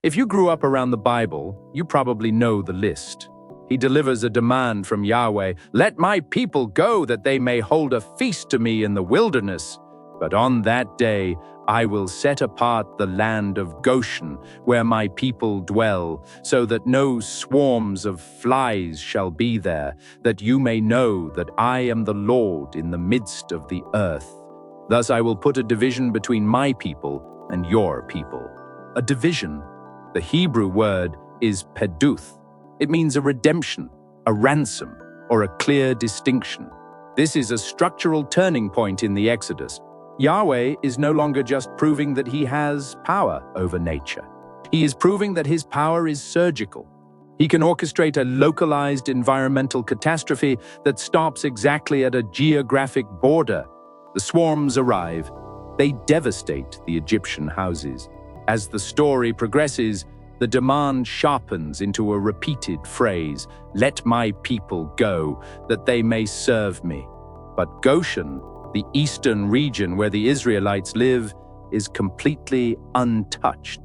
If you grew up around the Bible, you probably know the list. He delivers a demand from Yahweh, "Let my people go that they may hold a feast to me in the wilderness. But on that day I will set apart the land of Goshen, where my people dwell, so that no swarms of flies shall be there, that you may know that I am the Lord in the midst of the earth. Thus I will put a division between my people and your people." A division. The Hebrew word is peduth. It means a redemption, a ransom, or a clear distinction. This is a structural turning point in the Exodus. Yahweh is no longer just proving that he has power over nature. He is proving that his power is surgical. He can orchestrate a localized environmental catastrophe that stops exactly at a geographic border. The swarms arrive. They devastate the Egyptian houses. As the story progresses, the demand sharpens into a repeated phrase, "Let my people go, that they may serve me." But Goshen, the eastern region where the Israelites live, is completely untouched.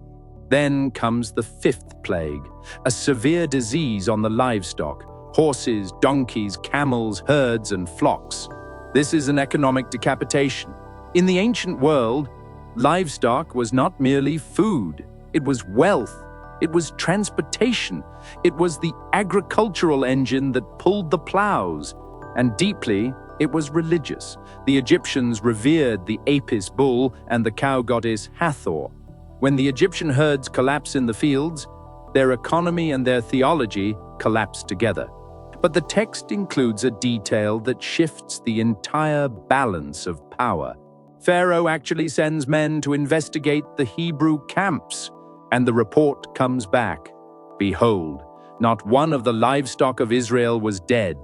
Then comes the fifth plague, a severe disease on the livestock: horses, donkeys, camels, herds, and flocks. This is an economic decapitation. In the ancient world, livestock was not merely food, it was wealth, it was transportation, it was the agricultural engine that pulled the plows, and deeply, it was religious. The Egyptians revered the Apis bull and the cow goddess Hathor. When the Egyptian herds collapse in the fields, their economy and their theology collapse together. But the text includes a detail that shifts the entire balance of power. Pharaoh actually sends men to investigate the Hebrew camps, and the report comes back. "Behold, not one of the livestock of Israel was dead."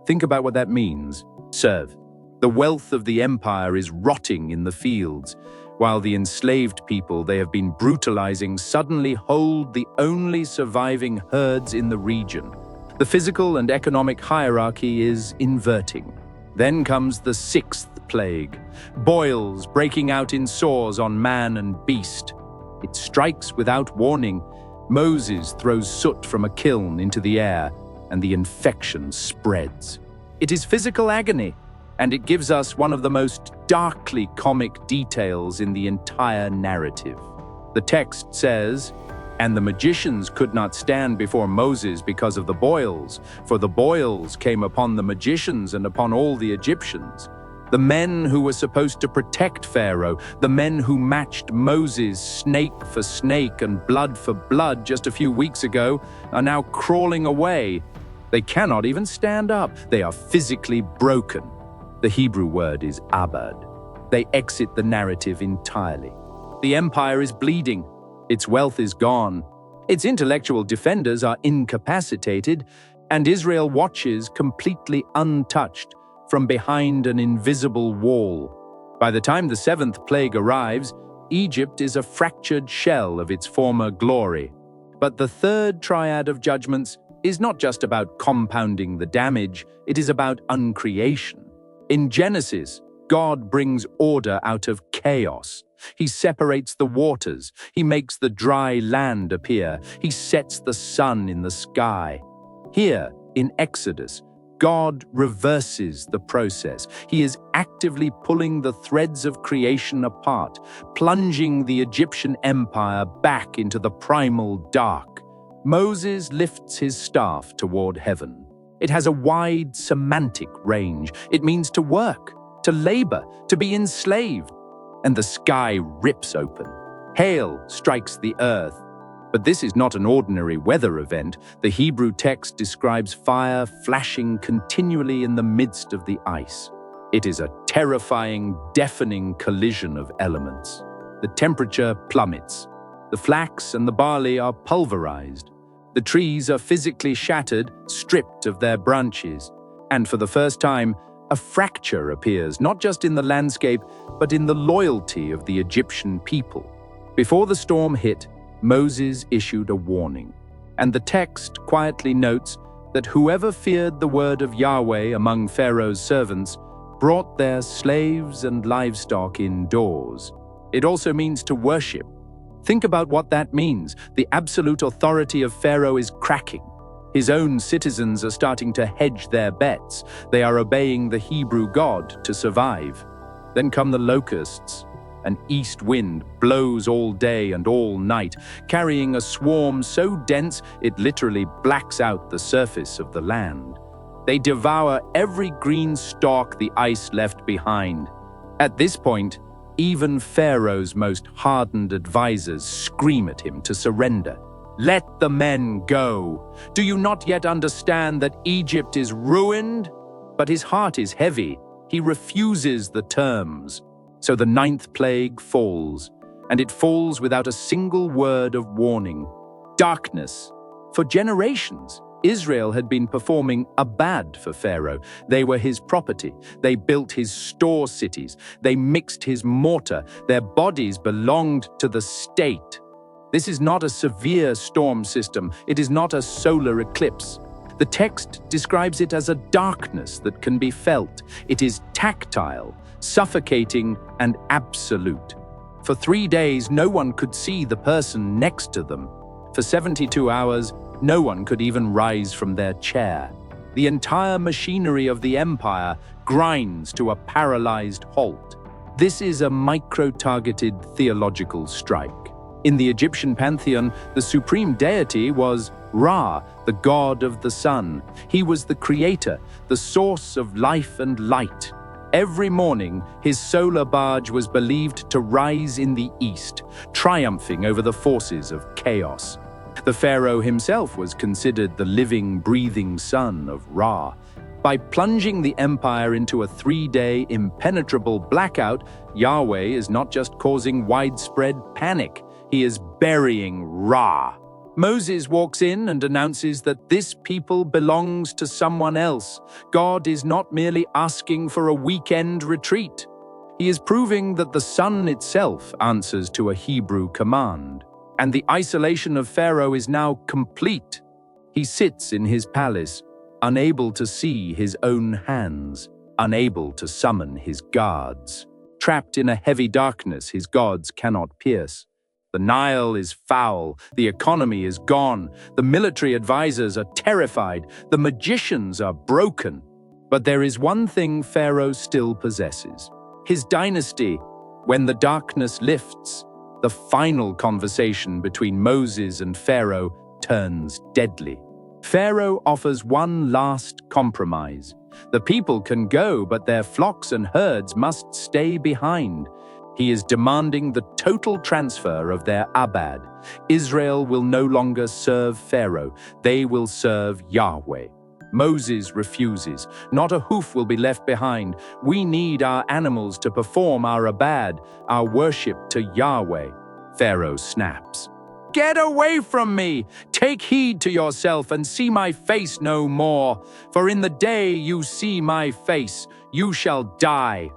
Think about what that means. Serve. The wealth of the empire is rotting in the fields, while the enslaved people they have been brutalizing suddenly hold the only surviving herds in the region. The physical and economic hierarchy is inverting. Then comes the sixth plague, boils breaking out in sores on man and beast. It strikes without warning. Moses throws soot from a kiln into the air, and the infection spreads. It is physical agony, and it gives us one of the most darkly comic details in the entire narrative. The text says, "And the magicians could not stand before Moses because of the boils, for the boils came upon the magicians and upon all the Egyptians." The men who were supposed to protect Pharaoh, the men who matched Moses snake for snake and blood for blood just a few weeks ago, are now crawling away. They cannot even stand up. They are physically broken. The Hebrew word is abad. They exit the narrative entirely. The empire is bleeding. Its wealth is gone. Its intellectual defenders are incapacitated, and Israel watches completely untouched from behind an invisible wall. By the time the seventh plague arrives, Egypt is a fractured shell of its former glory. But the third triad of judgments is not just about compounding the damage, it is about uncreation. In Genesis, God brings order out of chaos. He separates the waters. He makes the dry land appear. He sets the sun in the sky. Here, in Exodus, God reverses the process. He is actively pulling the threads of creation apart, plunging the Egyptian empire back into the primal dark. Moses lifts his staff toward heaven. It has a wide semantic range. It means to work, to labor, to be enslaved. And the sky rips open. Hail strikes the earth. But this is not an ordinary weather event. The Hebrew text describes fire flashing continually in the midst of the ice. It is a terrifying, deafening collision of elements. The temperature plummets. The flax and the barley are pulverized. The trees are physically shattered, stripped of their branches. And for the first time, a fracture appears, not just in the landscape, but in the loyalty of the Egyptian people. Before the storm hit, Moses issued a warning, and the text quietly notes that whoever feared the word of Yahweh among Pharaoh's servants brought their slaves and livestock indoors. It also means to worship. Think about what that means. The absolute authority of Pharaoh is cracking. His own citizens are starting to hedge their bets. They are obeying the Hebrew God to survive. Then come the locusts. An east wind blows all day and all night, carrying a swarm so dense it literally blacks out the surface of the land. They devour every green stalk the ice left behind. At this point, even Pharaoh's most hardened advisors scream at him to surrender. Let the men go. Do you not yet understand that Egypt is ruined? But his heart is heavy. He refuses the terms. So the 9th plague falls, and it falls without a single word of warning. Darkness. For generations, Israel had been performing kabad for Pharaoh. They were his property. They built his store cities. They mixed his mortar. Their bodies belonged to the state. This is not a severe storm system. It is not a solar eclipse. The text describes it as a darkness that can be felt. It is tactile, suffocating, and absolute. For 3 days, no one could see the person next to them. For 72 hours, no one could even rise from their chair. The entire machinery of the empire grinds to a paralyzed halt. This is a micro-targeted theological strike. In the Egyptian pantheon, the supreme deity was Ra, the god of the sun. He was the creator, the source of life and light. Every morning, his solar barge was believed to rise in the east, triumphing over the forces of chaos. The pharaoh himself was considered the living, breathing son of Ra. By plunging the empire into a 3-day impenetrable blackout, Yahweh is not just causing widespread panic, he is burying Ra. Moses walks in and announces that this people belongs to someone else. God is not merely asking for a weekend retreat. He is proving that the sun itself answers to a Hebrew command. And the isolation of Pharaoh is now complete. He sits in his palace, unable to see his own hands, unable to summon his guards. Trapped in a heavy darkness his gods cannot pierce. The Nile is foul, the economy is gone, the military advisors are terrified, the magicians are broken. But there is one thing Pharaoh still possesses: his dynasty. When the darkness lifts, the final conversation between Moses and Pharaoh turns deadly. Pharaoh offers one last compromise. The people can go, but their flocks and herds must stay behind. He is demanding the total transfer of their kabad. Israel will no longer serve Pharaoh. They will serve Yahweh. Moses refuses. Not a hoof will be left behind. We need our animals to perform our kabad, our worship to Yahweh. Pharaoh snaps. Get away from me! Take heed to yourself and see my face no more. For in the day you see my face, you shall die.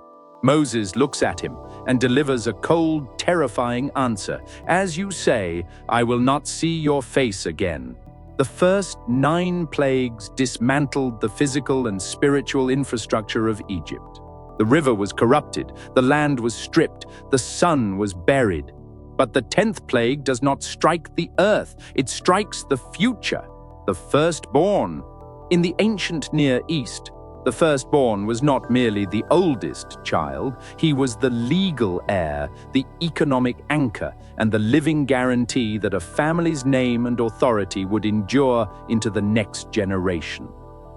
Moses looks at him and delivers a cold, terrifying answer. As you say, I will not see your face again. The first 9 plagues dismantled the physical and spiritual infrastructure of Egypt. The river was corrupted, the land was stripped, the sun was buried. But the 10th plague does not strike the earth, it strikes the future, the firstborn. In the ancient Near East, the firstborn was not merely the oldest child, he was the legal heir, the economic anchor, and the living guarantee that a family's name and authority would endure into the next generation.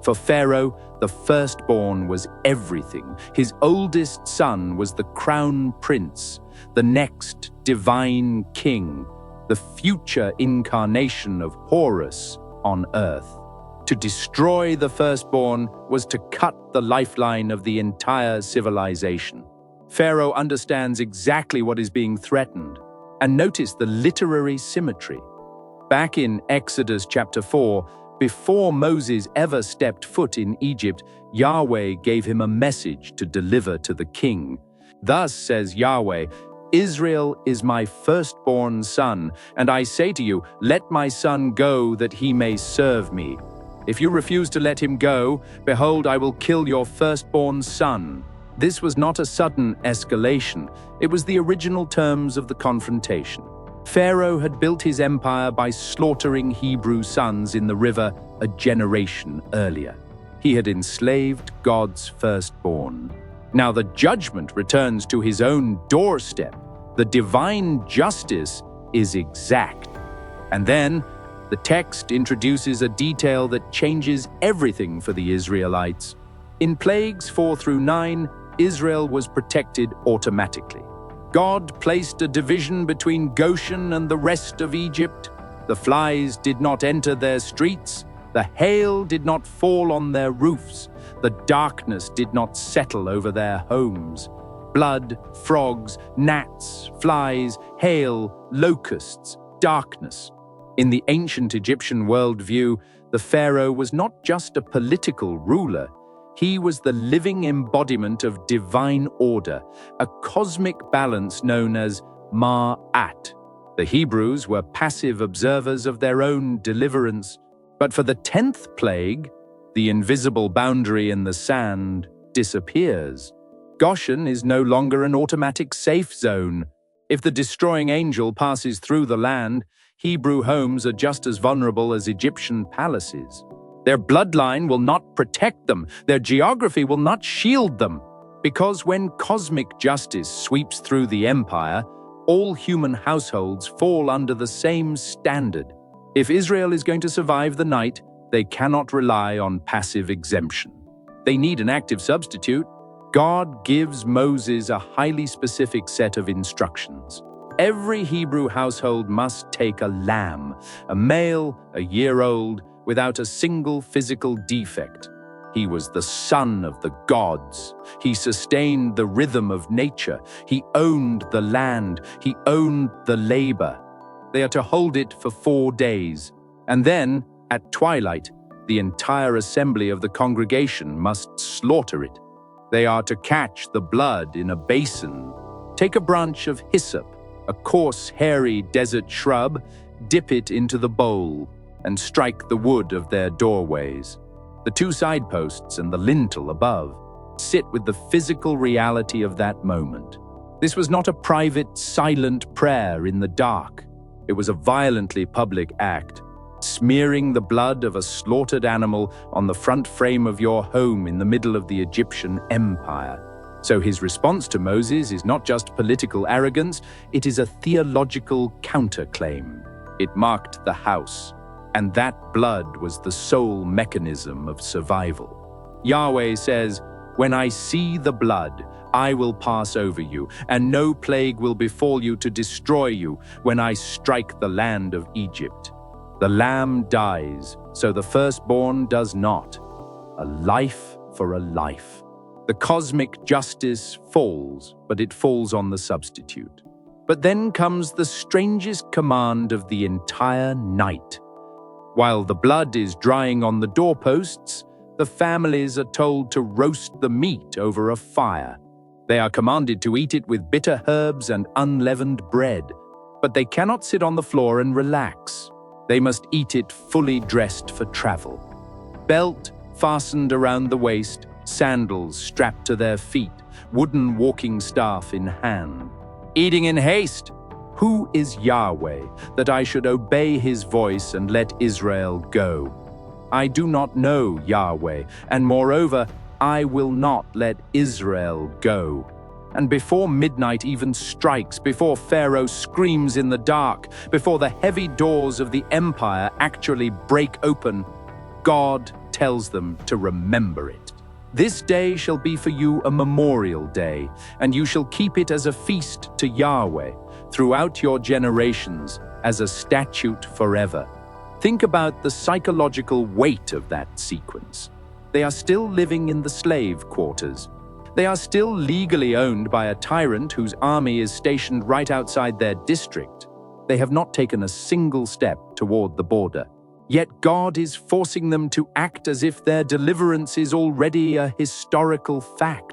For Pharaoh, the firstborn was everything. His oldest son was the crown prince, the next divine king, the future incarnation of Horus on earth. To destroy the firstborn was to cut the lifeline of the entire civilization. Pharaoh understands exactly what is being threatened. And notice the literary symmetry. Back in Exodus chapter 4, before Moses ever stepped foot in Egypt, Yahweh gave him a message to deliver to the king. Thus says Yahweh, Israel is my firstborn son, and I say to you, let my son go that he may serve me. If you refuse to let him go, behold, I will kill your firstborn son. This was not a sudden escalation. It was the original terms of the confrontation. Pharaoh had built his empire by slaughtering Hebrew sons in the river a generation earlier. He had enslaved God's firstborn. Now the judgment returns to his own doorstep. The divine justice is exact. And then, the text introduces a detail that changes everything for the Israelites. In plagues 4 through 9, Israel was protected automatically. God placed a division between Goshen and the rest of Egypt. The flies did not enter their streets. The hail did not fall on their roofs. The darkness did not settle over their homes. Blood, frogs, gnats, flies, hail, locusts, darkness. In the ancient Egyptian worldview, the Pharaoh was not just a political ruler. He was the living embodiment of divine order, a cosmic balance known as Ma'at. The Hebrews were passive observers of their own deliverance. But for the 10th plague, the invisible boundary in the sand disappears. Goshen is no longer an automatic safe zone. If the destroying angel passes through the land, Hebrew homes are just as vulnerable as Egyptian palaces. Their bloodline will not protect them. Their geography will not shield them. Because when cosmic justice sweeps through the empire, all human households fall under the same standard. If Israel is going to survive the night, they cannot rely on passive exemption. They need an active substitute. God gives Moses a highly specific set of instructions. Every Hebrew household must take a lamb, a male, a year old, without a single physical defect. He was the son of the gods. He sustained the rhythm of nature. He owned the land. He owned the labor. They are to hold it for 4 days. And then, at twilight, the entire assembly of the congregation must slaughter it. They are to catch the blood in a basin. Take a branch of hyssop, a coarse, hairy desert shrub, dip it into the bowl, and strike the wood of their doorways. The 2 side posts and the lintel above sit with the physical reality of that moment. This was not a private, silent prayer in the dark. It was a violently public act, smearing the blood of a slaughtered animal on the front frame of your home in the middle of the Egyptian empire. So his response to Moses is not just political arrogance, it is a theological counterclaim. It marked the house, and that blood was the sole mechanism of survival. Yahweh says, "When I see the blood, I will pass over you, and no plague will befall you to destroy you when I strike the land of Egypt." The lamb dies, so the firstborn does not. A life for a life. The cosmic justice falls, but it falls on the substitute. But then comes the strangest command of the entire night. While the blood is drying on the doorposts, the families are told to roast the meat over a fire. They are commanded to eat it with bitter herbs and unleavened bread. But they cannot sit on the floor and relax. They must eat it fully dressed for travel. Belt fastened around the waist, sandals strapped to their feet, wooden walking staff in hand. Eating in haste. Who is Yahweh, that I should obey his voice and let Israel go? I do not know Yahweh, and moreover, I will not let Israel go. And before midnight even strikes, before Pharaoh screams in the dark, before the heavy doors of the empire actually break open, God tells them to remember it. This day shall be for you a memorial day, and you shall keep it as a feast to Yahweh throughout your generations, as a statute forever. Think about the psychological weight of that sequence. They are still living in the slave quarters. They are still legally owned by a tyrant whose army is stationed right outside their district. They have not taken a single step toward the border. Yet God is forcing them to act as if their deliverance is already a historical fact.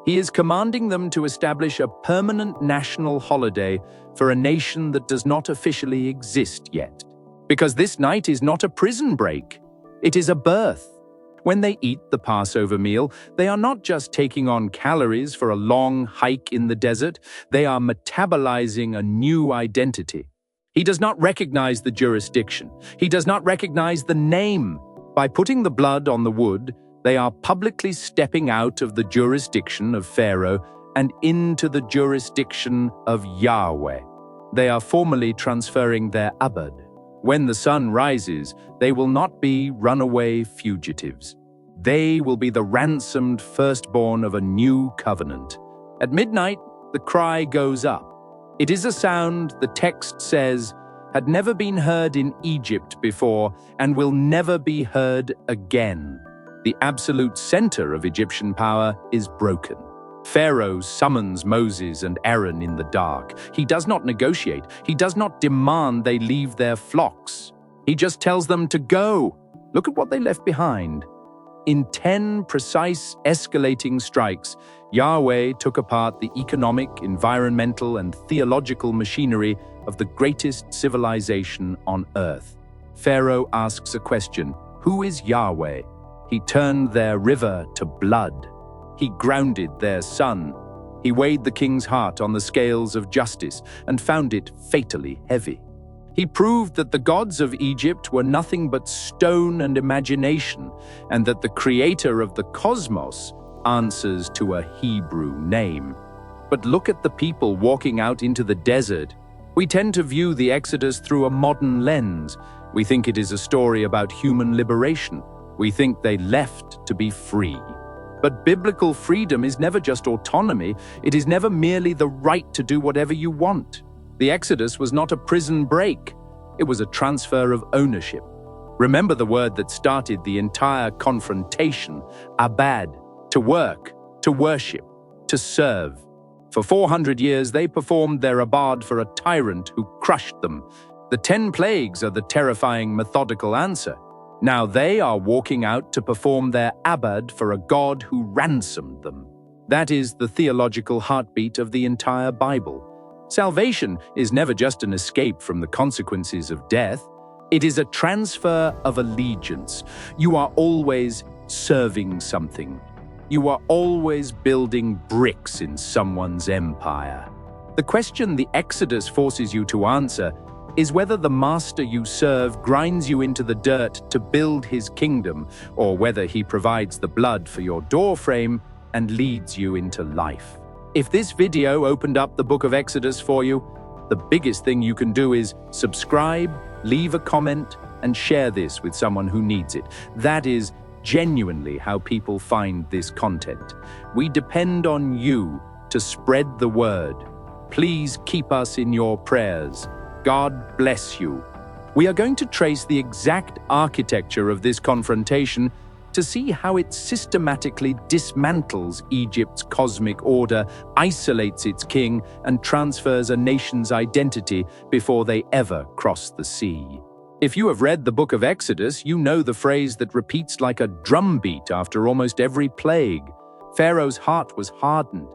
He is commanding them to establish a permanent national holiday for a nation that does not officially exist yet. Because this night is not a prison break. It is a birth. When they eat the Passover meal, they are not just taking on calories for a long hike in the desert, they are metabolizing a new identity. He does not recognize the jurisdiction. He does not recognize the name. By putting the blood on the wood, they are publicly stepping out of the jurisdiction of Pharaoh and into the jurisdiction of Yahweh. They are formally transferring their abad. When the sun rises, they will not be runaway fugitives. They will be the ransomed firstborn of a new covenant. At midnight, the cry goes up. It is a sound, the text says, had never been heard in Egypt before and will never be heard again. The absolute center of Egyptian power is broken. Pharaoh summons Moses and Aaron in the dark. He does not negotiate. He does not demand they leave their flocks. He just tells them to go. Look at what they left behind. In 10 precise escalating strikes, Yahweh took apart the economic, environmental, and theological machinery of the greatest civilization on earth. Pharaoh asks a question: who is Yahweh? He turned their river to blood. He grounded their sun. He weighed the king's heart on the scales of justice and found it fatally heavy. He proved that the gods of Egypt were nothing but stone and imagination, and that the creator of the cosmos answers to a Hebrew name. But look at the people walking out into the desert. We tend to view the Exodus through a modern lens. We think it is a story about human liberation. We think they left to be free. But biblical freedom is never just autonomy. It is never merely the right to do whatever you want. The Exodus was not a prison break. It was a transfer of ownership. Remember the word that started the entire confrontation: abad, to work, to worship, to serve. For 400 years, they performed their abad for a tyrant who crushed them. The 10 plagues are the terrifying methodical answer. Now they are walking out to perform their abad for a God who ransomed them. That is the theological heartbeat of the entire Bible. Salvation is never just an escape from the consequences of death. It is a transfer of allegiance. You are always serving something. You are always building bricks in someone's empire. The question the Exodus forces you to answer is whether the master you serve grinds you into the dirt to build his kingdom, or whether he provides the blood for your doorframe and leads you into life. If this video opened up the book of Exodus for you, the biggest thing you can do is subscribe, leave a comment, and share this with someone who needs it. That is genuinely how people find this content. We depend on you to spread the word. Please keep us in your prayers. God bless you. We are going to trace the exact architecture of this confrontation to see how it systematically dismantles Egypt's cosmic order, isolates its king, and transfers a nation's identity before they ever cross the sea. If you have read the book of Exodus, you know the phrase that repeats like a drumbeat after almost every plague. Pharaoh's heart was hardened.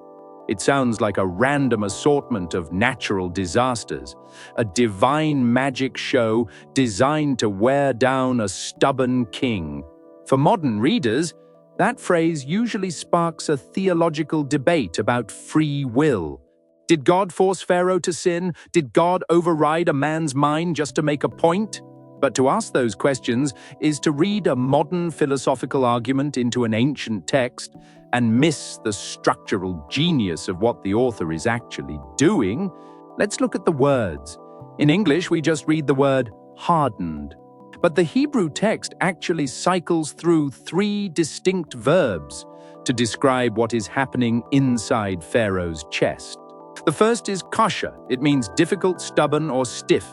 It sounds like a random assortment of natural disasters, a divine magic show designed to wear down a stubborn king. For modern readers, that phrase usually sparks a theological debate about free will. Did God force Pharaoh to sin? Did God override a man's mind just to make a point? But to ask those questions is to read a modern philosophical argument into an ancient text and miss the structural genius of what the author is actually doing. Let's look at the words. In English, we just read the word hardened. But the Hebrew text actually cycles through 3 distinct verbs to describe what is happening inside Pharaoh's chest. The first is kasha. It means difficult, stubborn, or stiff.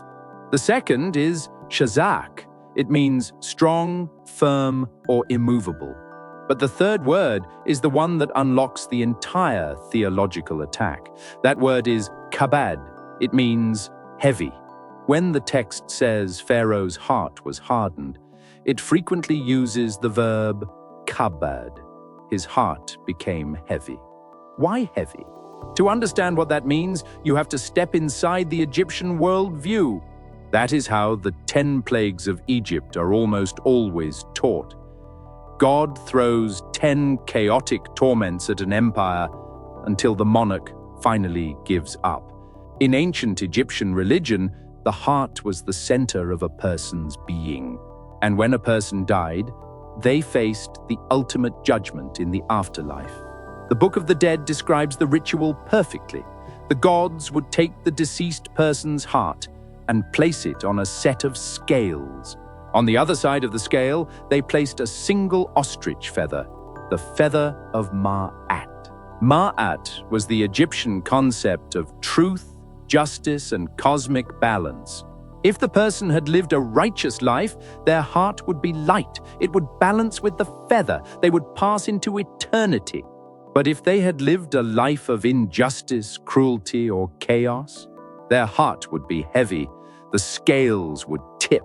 The second is shazak. It means strong, firm, or immovable. But the third word is the one that unlocks the entire theological attack. That word is kabad. It means heavy. When the text says Pharaoh's heart was hardened, it frequently uses the verb kabad. His heart became heavy. Why heavy? To understand what that means, you have to step inside the Egyptian worldview. That is how the 10 plagues of Egypt are almost always taught. God throws 10 chaotic torments at an empire until the monarch finally gives up. In ancient Egyptian religion, the heart was the center of a person's being. And when a person died, they faced the ultimate judgment in the afterlife. The Book of the Dead describes the ritual perfectly. The gods would take the deceased person's heart and place it on a set of scales. On the other side of the scale, they placed a single ostrich feather, the feather of Ma'at. Ma'at was the Egyptian concept of truth, justice, and cosmic balance. If the person had lived a righteous life, their heart would be light. It would balance with the feather. They would pass into eternity. But if they had lived a life of injustice, cruelty, or chaos, their heart would be heavy. The scales would tip,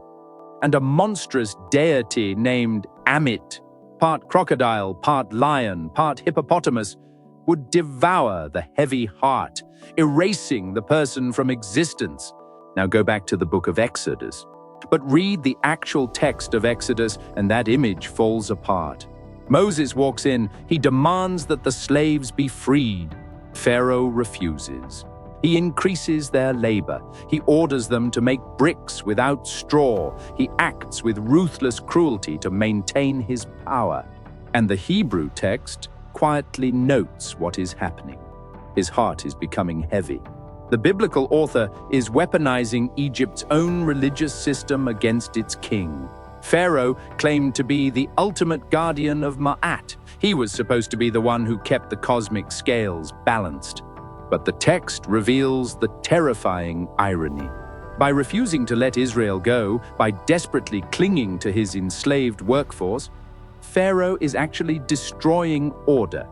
and a monstrous deity named Amit, part crocodile, part lion, part hippopotamus, would devour the heavy heart, erasing the person from existence. Now go back to the book of Exodus. But read the actual text of Exodus, and that image falls apart. Moses walks in. He demands that the slaves be freed. Pharaoh refuses. He increases their labor. He orders them to make bricks without straw. He acts with ruthless cruelty to maintain his power. And the Hebrew text quietly notes what is happening. His heart is becoming heavy. The biblical author is weaponizing Egypt's own religious system against its king. Pharaoh claimed to be the ultimate guardian of Ma'at. He was supposed to be the one who kept the cosmic scales balanced. But the text reveals the terrifying irony. By refusing to let Israel go, by desperately clinging to his enslaved workforce, Pharaoh is actually destroying order.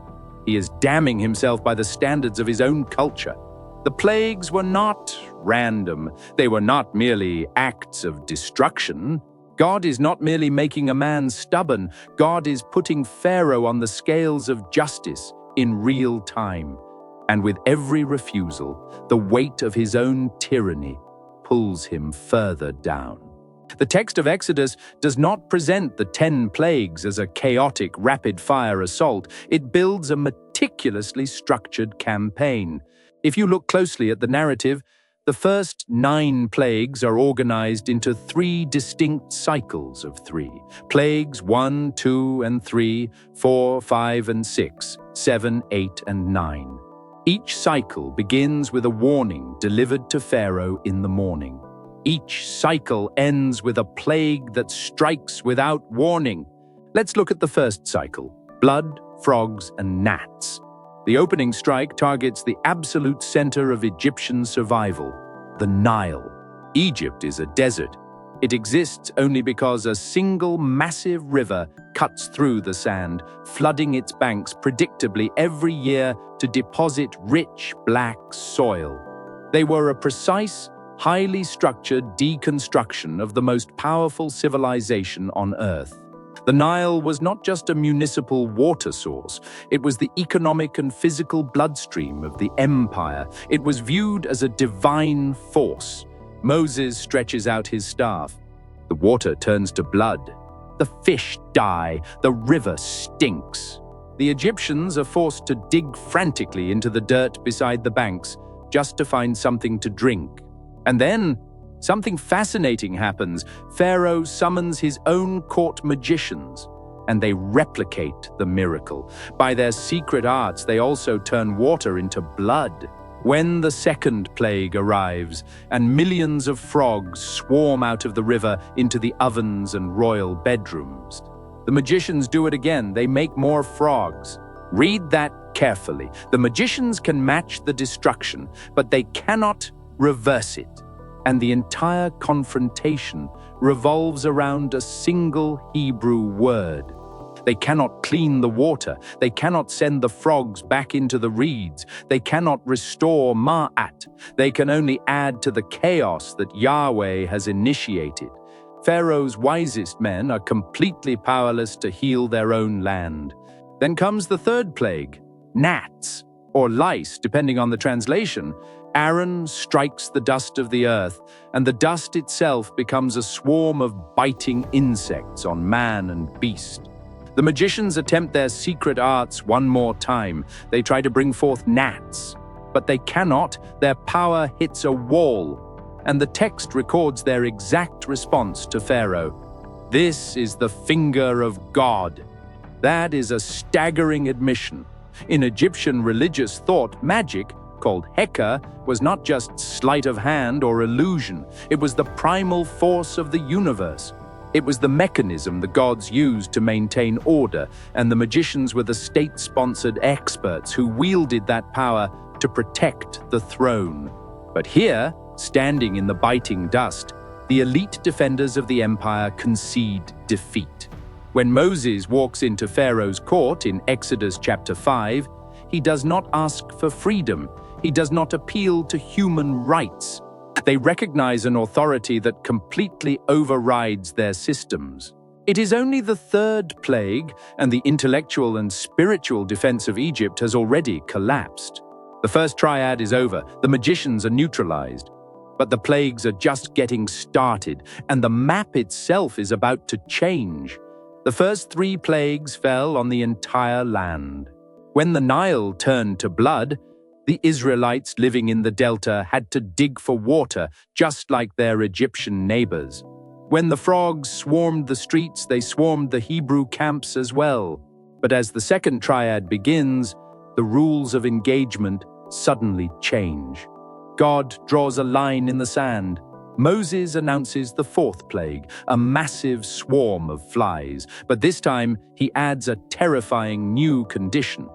He is damning himself by the standards of his own culture. The plagues were not random. They were not merely acts of destruction. God is not merely making a man stubborn. God is putting Pharaoh on the scales of justice in real time. And with every refusal, the weight of his own tyranny pulls him further down. The text of Exodus does not present the 10 plagues as a chaotic, rapid-fire assault. It builds a meticulously structured campaign. If you look closely at the narrative, the first 9 plagues are organized into 3 distinct cycles of 3. Plagues 1, 2, and 3, 4, 5, and 6, 7, 8, and 9. Each cycle begins with a warning delivered to Pharaoh in the morning. Each cycle ends with a plague that strikes without warning. Let's look at the first cycle: blood, frogs, and gnats. The opening strike targets the absolute center of Egyptian survival, the Nile. Egypt is a desert. It exists only because a single massive river cuts through the sand, flooding its banks predictably every year to deposit rich black soil. They were a precise, highly structured deconstruction of the most powerful civilization on Earth. The Nile was not just a municipal water source. It was the economic and physical bloodstream of the empire. It was viewed as a divine force. Moses stretches out his staff. The water turns to blood. The fish die. The river stinks. The Egyptians are forced to dig frantically into the dirt beside the banks just to find something to drink. And then something fascinating happens. Pharaoh summons his own court magicians, and they replicate the miracle. By their secret arts, they also turn water into blood. When the second plague arrives, and millions of frogs swarm out of the river into the ovens and royal bedrooms, the magicians do it again. They make more frogs. Read that carefully. The magicians can match the destruction, but they cannot reverse it. And the entire confrontation revolves around a single Hebrew word. They cannot clean the water. They cannot send the frogs back into the reeds. They cannot restore Ma'at. They can only add to the chaos that Yahweh has initiated. Pharaoh's wisest men are completely powerless to heal their own land. Then comes the third plague, gnats, or lice, depending on the translation. Aaron strikes the dust of the earth, and the dust itself becomes a swarm of biting insects on man and beast. The magicians attempt their secret arts one more time. They try to bring forth gnats, but they cannot. Their power hits a wall. and the text records their exact response to Pharaoh. This is the finger of God. That is a staggering admission. In Egyptian religious thought, magic, called Heka, was not just sleight of hand or illusion. It was the primal force of the universe. It was the mechanism the gods used to maintain order, and the magicians were the state-sponsored experts who wielded that power to protect the throne. But here, standing in the biting dust, the elite defenders of the empire concede defeat. When Moses walks into Pharaoh's court in Exodus chapter 5, he does not ask for freedom. He does not appeal to human rights. They recognize an authority that completely overrides their systems. It is only the third plague, and the intellectual and spiritual defense of Egypt has already collapsed. The first triad is over, the magicians are neutralized. But the plagues are just getting started, and the map itself is about to change. The first 3 plagues fell on the entire land. When the Nile turned to blood, the Israelites living in the delta had to dig for water, just like their Egyptian neighbors. When the frogs swarmed the streets, they swarmed the Hebrew camps as well. But as the second triad begins, the rules of engagement suddenly change. God draws a line in the sand. Moses announces the 4th plague, a massive swarm of flies. But this time, he adds a terrifying new condition.